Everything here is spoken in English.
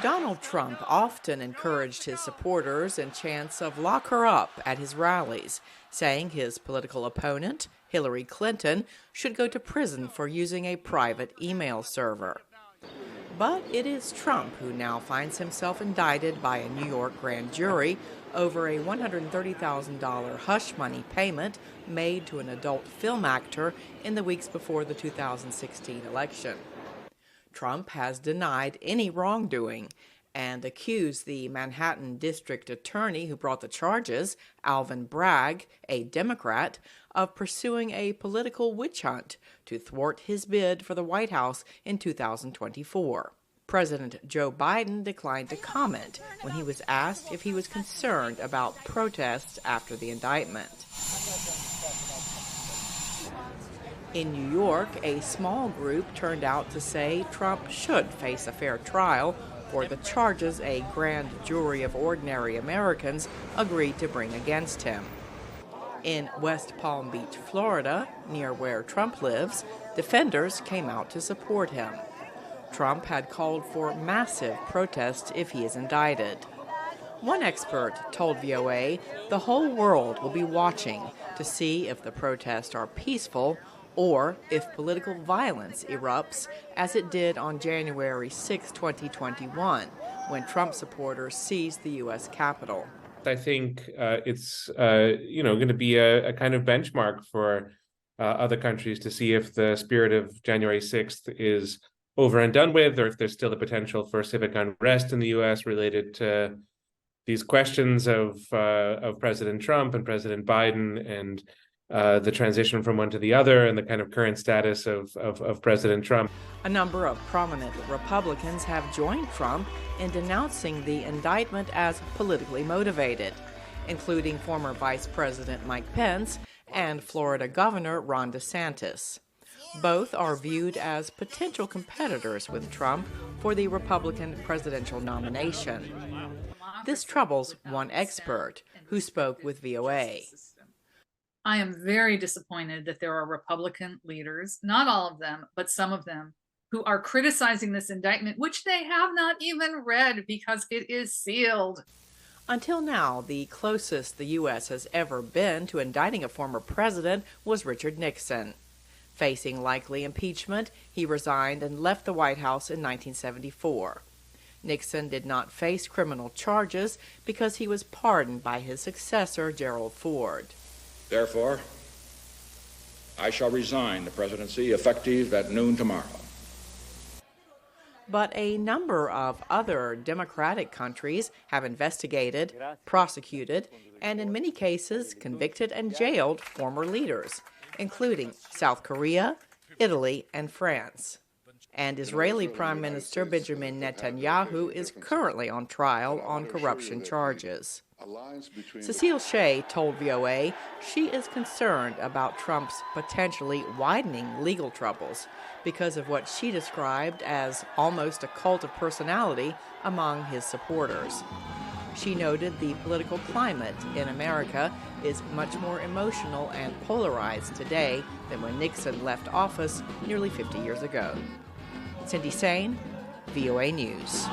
Donald Trump often encouraged his supporters and chants of "lock her up" at his rallies, saying his political opponent, Hillary Clinton, should go to prison for using a private email server. But it is Trump who now finds himself indicted by a New York grand jury over a $130,000 hush money payment made to an adult film actor in the weeks before the 2016 election. Trump has denied any wrongdoing and accused the Manhattan district attorney who brought the charges, Alvin Bragg, a Democrat, of pursuing a political witch hunt to thwart his bid for the White House in 2024. President Joe Biden declined to comment when he was asked if he was concerned about protests after the indictment. In New York, a small group turned out to say Trump should face a fair trial for the charges a grand jury of ordinary Americans agreed to bring against him. In West Palm Beach, Florida, near where Trump lives, defenders came out to support him. Trump had called for massive protests if he is indicted. One expert told VOA the whole world will be watching to see if the protests are peaceful or if political violence erupts, as it did on January 6, 2021, when Trump supporters seized the U.S. Capitol. I think it's going to be a kind of benchmark for other countries to see if the spirit of January 6th is over and done with, or if there's still the potential for civic unrest in the U.S. related to these questions of President Trump and President Biden and the transition from one to the other and the kind of current status of President Trump. A number of prominent Republicans have joined Trump in denouncing the indictment as politically motivated, including former Vice President Mike Pence and Florida Governor Ron DeSantis. Both are viewed as potential competitors with Trump for the Republican presidential nomination. This troubles one expert who spoke with VOA. I am very disappointed that there are Republican leaders, not all of them, but some of them, who are criticizing this indictment, which they have not even read because it is sealed. Until now, the closest the U.S. has ever been to indicting a former president was Richard Nixon. Facing likely impeachment, he resigned and left the White House in 1974. Nixon did not face criminal charges because he was pardoned by his successor, Gerald Ford. Therefore, I shall resign the presidency effective at noon tomorrow. But a number of other democratic countries have investigated, prosecuted, and in many cases convicted and jailed former leaders, including South Korea, Italy, and France. And Israeli Prime Minister Benjamin Netanyahu is currently on trial on corruption charges. Cecile Shea told VOA she is concerned about Trump's potentially widening legal troubles because of what she described as almost a cult of personality among his supporters. She noted the political climate in America is much more emotional and polarized today than when Nixon left office nearly 50 years ago. Cindy Saine, VOA News.